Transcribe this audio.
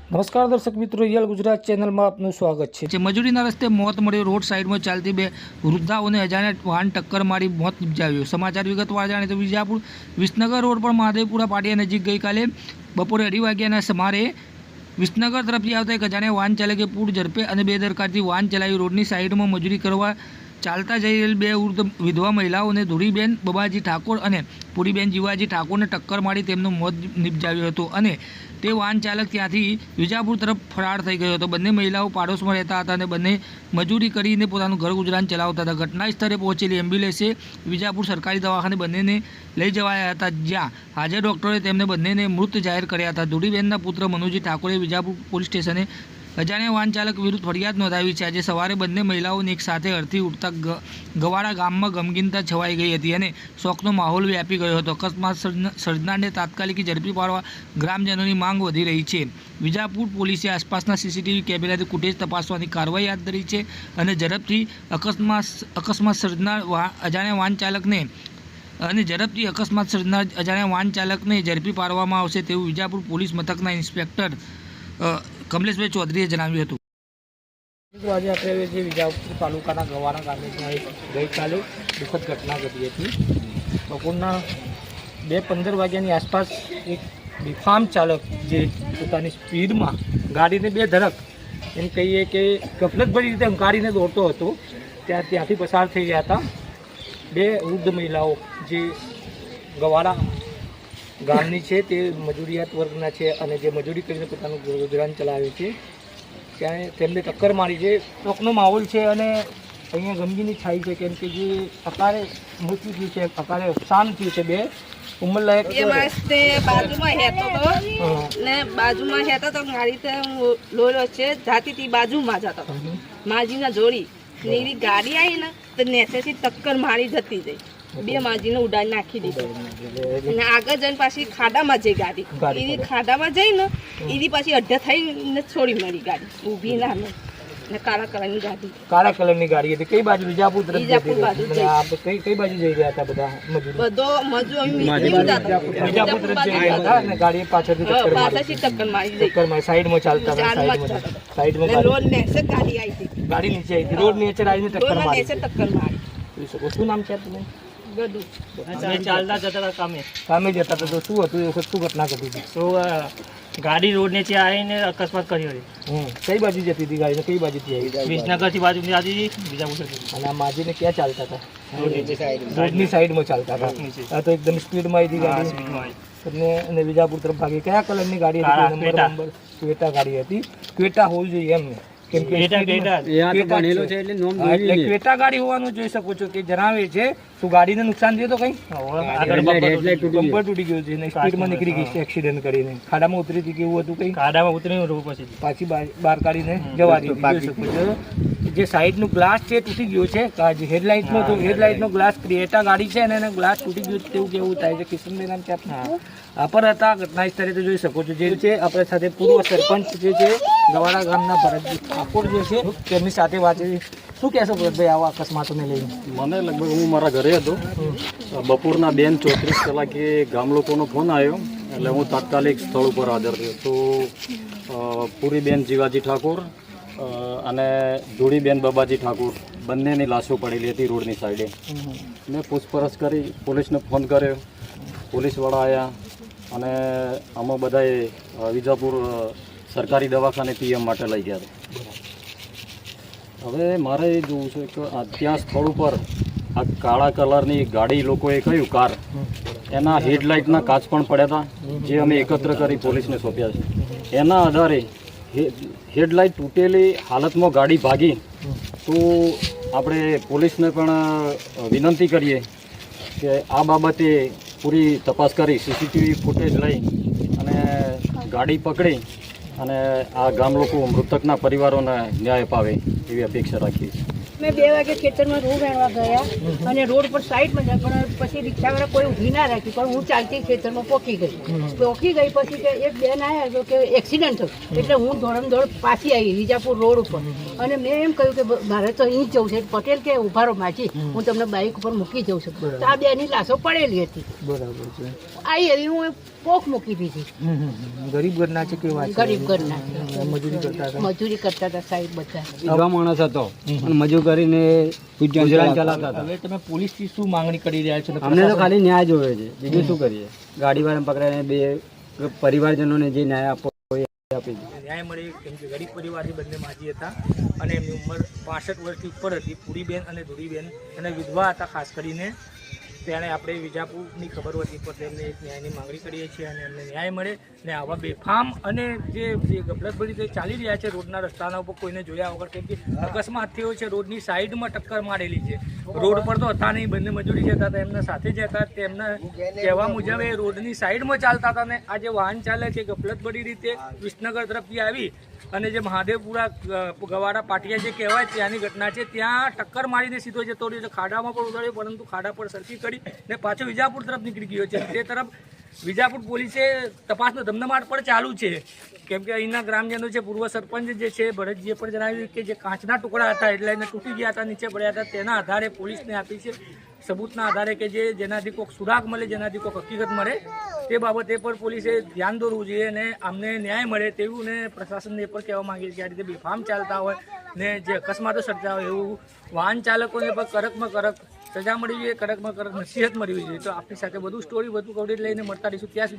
નમસ્કાર દર્શક મિત્રો, રિયલ ગુજરાત ચેનલમાં આપનું સ્વાગત છે। મજૂરીના રસ્તે મોત મળ્યો। રોડ સાઈડમાં ચાલતી બે વૃદ્ધાઓને અજાણ્યા વાહન ટક્કર મારી મોત નિપજાવ્યું। સમાચાર વિગતવાર જાણીએ તો વિજાપુર વિસનગર રોડ પર મહાદેવપુરા પાટિયા નજીક ગઈકાલે બપોરે 2:30 વાગ્યાના સુમારે વિસનગર તરફથી આવતા એક અજાણ્યા વાહન ચાલકે પૂર ઝડપે અને બેદરકારીથી વાહન ચલાવી રોડની સાઈડમાં મજૂરી કરવા ચાલતા જઈ રહેલ બે વૃદ્ધ વિધવા મહિલાઓને ધુરીબેન બબાજી ઠાકોર અને પુરીબેન જીવાજી ઠાકોરને ટક્કર મારી તેમનું મોત નિપજાવ્યું હતું અને તે વાહન ચાલક ત્યાંથી વિજાપુર તરફ ફરાર થઈ ગયો હતો। બંને મહિલાઓ પાડોશમાં રહેતા હતા અને બંને મજૂરી કરીને પોતાનું ઘર ગુજરાન ચલાવતા હતા। ઘટના સ્થળે પહોંચેલી એમ્બ્યુલન્સે વિજાપુર સરકારી દવાખાને બંનેને લઈ જવાયા હતા, જ્યાં હાજર ડૉક્ટરે તેમને બંનેને મૃત જાહેર કર્યા હતા। ધુરીબેનના પુત્ર મનુજી ઠાકોરે વિજાપુર પોલીસ સ્ટેશને અજાણ્યા વાહન ચાલક વિરુદ્ધ ફરિયાદ નોંધાવી છે। આજે સવારે બંને મહિલાઓને એક સાથે અડધી ઉઠતા ગવાડા ગામમાં ગમગીનતા છવાઈ ગઈ હતી અને શોકનો માહોલ વ્યાપી ગયો હતો। અકસ્માત સર્જનારને તાત્કાલિક ઝડપી પાડવા ગ્રામજનોની માંગ વધી રહી છે। વિજાપુર પોલીસે આસપાસના સીસીટીવી કેમેરાથી ફૂટેજ તપાસવાની કાર્યવાહી હાથ ધરી છે અને ઝડપથી અકસ્માત સર્જનાર અજાણ્યા વાહન ચાલકને ઝડપી પાડવામાં આવશે તેવું વિજાપુર પોલીસ મથકના ઇન્સ્પેક્ટર કમલેશભાઈ ચૌધરીએ જણાવ્યું હતું। આજે આપણે જે વિજાપુર તાલુકાના ગવાડા ગામે ગઈકાલે દુઃખદ ઘટના ઘટી હતી। બપોરના 2:15 વાગ્યાની આસપાસ એક બેફામ ચાલક જે પોતાની સ્પીડમાં ગાડીને બે ધડક એમ કહીએ કે ગફલતભરી રીતે હંકારીને દોડતો હતો, ત્યાંથી પસાર થઈ ગયા હતા। બે વૃદ્ધ મહિલાઓ જે ગવાડા ગામની છે, તે મજૂરિયાત વર્ગના છે અને જે મજૂરી કરીને પોતાનું ગુજરાન ચલાવે છે, ત્યાં તેમને ટક્કર મારી છે। શોકનો માહોલ છે અને અહીંયા ગમગીની છાઈ છે, કેમ કે જે અકાળે મૃત્યુ થયું છે, અકાળે અવસાન થયું છે। બે ઉંમરલાયક બાજુમાં હેતા તો ગાડી લોલો છે જાતીથી બાજુમાં જતો માજીના જોડી એવી ગાડી આવી ને તો નેચેથી ટક્કર મારી જતી જઈ, બે માજીને ઉડાડી નાખી દીધી અને આગળ જઈને પાછી ખાડામાં જઈ ગાડી એની ખાડામાં જઈ ને એની પાછી અડધા થઈને છોડી મારી ગાડી ઊભી ના ને કાળા કલરની ગાડી હતી। કઈ બાજુ? વિજાપુર તરફ કઈ બાજુ જઈ રહ્યા હતા બધા મજૂર? વિજાપુર તરફ જઈ રહ્યા હતા અને ગાડી પાછળથી ટક્કર મારી સાઈડમાં ચાલતા સાઈડમાં ગાડી નીચે આવી હતી, રોડ નીચે આવીને ટક્કર મારી। શું નામ છે તમે? ચાલતા જતા કામે જતા હતા તો શું હતું? શું ઘટના ઘટી હતી? ગાડી રોડ નીચે આવીને અકસ્માત કર્યો છે। કઈ બાજુ જતી હતી ગાડી? કઈ બાજુથી આવી? વિસનગર થી બાજુ જતી બીજાપુર અને આ માજીને ક્યાં ચાલતા હતા? રોડની સાઈડમાં ચાલતા હતા। આ તો એકદમ સ્પીડમાં આવી હતી અને વિજાપુર તરફ ભાગી। કયા કલરની ગાડી હતી? નંબર ક્વેટા ગાડી હતી। ક્વેટા હોવી જોઈએ એમને, કેમ કે ક્વેટા ગાડી હોવાનું જોઈ શકો છો કે જણાવે છે। શું ગાડીને નુકસાન થયું તો કઈ? બમ્પર તૂટી ગયું છે, સ્પીડમાં નીકળી ગઈ છે એક્સિડન્ટ કરીને। ખાડામાં ઉતરી હતી કેવું હતું? કઈ ખાડામાં ઉતરીને પાછી બહાર કાઢીને જવા દીધી। જોઈ શકો છો જે સાઈડનું ગ્લાસ છે તૂટી ગયું છે, હેડલાઇટનો ગ્લાસ ક્રિએટા ગાડી છે અને એનો ગ્લાસ તૂટી ગયું તેવું કેવું થાય છે। કિશનભાઈ નામ છે આપર હતા ઘટના સ્થળે, તો જોઈ શકો છો જે છે આપણા સાથે પૂર્વ સરપંચ જે છે ગવાડા ગામના ભરતજી ઠાકોર જે છે તેમની સાથે વાત કરી। શું કહેશો ભરતભાઈ આવા અકસ્માતોને લઈને? મને લગભગ હું મારા ઘરે હતો, બપોરના 2:34 કલાકે ગામ લોકોનો ફોન આવ્યો એટલે હું તાત્કાલિક સ્થળ ઉપર હાજર થયો। તો પુરીબેન જીવાજી ઠાકોર અને ધૂળીબેન બબાજી ઠાકોર બંનેની લાશો પડેલી હતી રોડની સાઈડે। મેં પૂછપરછ કરી, પોલીસને ફોન કર્યો, પોલીસવાળા આવ્યા અને અમે બધાએ વિજાપુર સરકારી દવાખાને પીએમ માટે લઈ ગયા હતા। હવે મારે એ જોવું છે કે ત્યાં સ્થળ ઉપર આ કાળા કલરની ગાડી લોકોએ કહ્યું કાર, એના હેડલાઇટના કાચ પણ પડ્યા હતા, જે અમે એકત્ર કરી પોલીસને સોંપ્યા છે। એના આધારે હેડલાઇટ તૂટેલી હાલતમાં ગાડી ભાગી તો આપણે પોલીસને પણ વિનંતી કરીએ કે આ બાબતે પૂરી તપાસ કરી સીસીટીવી ફૂટેજ લઈ અને ગાડી પકડી અને આ ગામ લોકો મૃતકના પરિવારોને ન્યાય અપાવે એવી અપેક્ષા રાખીએ છીએ। મેં 2 વાગે ખેતરમાં રૂ વેણવા ગયા અને રોડ પર સાઈડમાં જાય, પણ પછી રિક્ષાવાળા કોઈ ઊભી ના રાખી, પણ હું ચાલતી ખેતરમાં પોકી ગઈ પછી કે એક બેન આવ્યા કે એક્સિડન્ટ થયું, એટલે હું દોડ પાછી આવી વિજાપુર રોડ ઉપર અને મેં એમ કહ્યું કે મારે તો અહીં જ જવું છે। પટેલ કે ઉભા રહો માજી, હું તમને બાઇક ઉપર મૂકી જઉં છું। તો આ બેની લાશો પડેલી હતી, બરાબર છે। આવી હું કોક મૂકી દીધી. ગરીબ ઘરના છે કેવા છે? ગરીબ ઘરના છે. મજૂરી કરતા હતા. મજૂરી કરતા હતા સાહેબ બધા. વિધવા માણસ હતો અને મજૂર કરીને ગુજરાન ચલાવતા હતા. હવે તમે પોલીસથી શું માંગણી કરી રહ્યા છો? અમને તો ખાલી ન્યાય જોવે છે, બીજું શું કરીએ? ગાડીવાળાને પકડાઈને બે પરિવારજનોને જે ન્યાય આપવો હોય એ આપી દે. ન્યાય મળે કેમ કે ગરીબ પરિવારથી બંને માજી હતા અને એમની ઉંમર 65 વર્ષથી ઉપર હતી. પૂરીબેન અને ધુરીબેન અને વિધવા હતા. ખાસ કરીને તેણે આપણે વિજાપુરની ખબર હતી પર તેમને એક ન્યાયની માંગણી કરીએ છીએ અને એમને ન્યાય મળે ને આવા બેફામ અને જે ગફલતભરી રીતે ચાલી રહ્યા છે રોડના રસ્તાના ઉપર કોઈને જોયા વગર, કેમ કે અકસ્માત થયો છે, રોડની સાઈડમાં ટક્કર મારેલી છે. રોડ પર તો હતા નહીં, બંને મજૂરી જતા હતા, એમના સાથે જ હતા. તેમના કહેવા મુજબ એ રોડની સાઈડમાં ચાલતા હતા ને આ જે વાહન ચાલે છે ગફલતભરી રીતે વિસનગર તરફથી આવી અને જે મહાદેવપુરા ગવાડા પાટિયા જે કહેવાય ત્યાંની ઘટના છે, ત્યાં ટક્કર મારીને સીધો જતો રહ્યો છે. ખાડામાં પણ ઉતાર્યો, પરંતુ ખાડા પર સરખી કરી ને પાછો વિજાપુર તરફ નીકળી ગયો છે. તે તરફ વિજાપુર પોલીસે તપાસનો ધમધમાટ પણ ચાલુ છે, કેમ કે અહીંના ગ્રામજનો છે, પૂર્વ સરપંચ જે છે ભરતજીએ પણ જણાવ્યું કે જે કાચના ટુકડા હતા એટલે એને તૂટી ગયા હતા, નીચે પડ્યા હતા, તેના આધારે પોલીસને આપી છે સબૂતના આધારે કે જેનાથી કોઈક સુરાગ મળે, જેનાથી કોઈક હકીકત મળે, તે બાબતે પર પોલીસે ધ્યાન દોરવું જોઈએ અને અમને ન્યાય મળે તેવું ને પ્રશાસનને એ પણ કહેવા માંગીએ કે આ રીતે બેફામ ચાલતા હોય ને જે અકસ્માતો સર્જાય હોય એવું વાહન ચાલકોને પણ કડકમાં કડક સજા મળવી જોઈએ, કડકમાં કડક નસીહત મળવી જોઈએ. તો આપણી સાથે વધુ સ્ટોરી, વધુ કવરેજ લઈને મળતા રહીશું. ત્યાં સુધી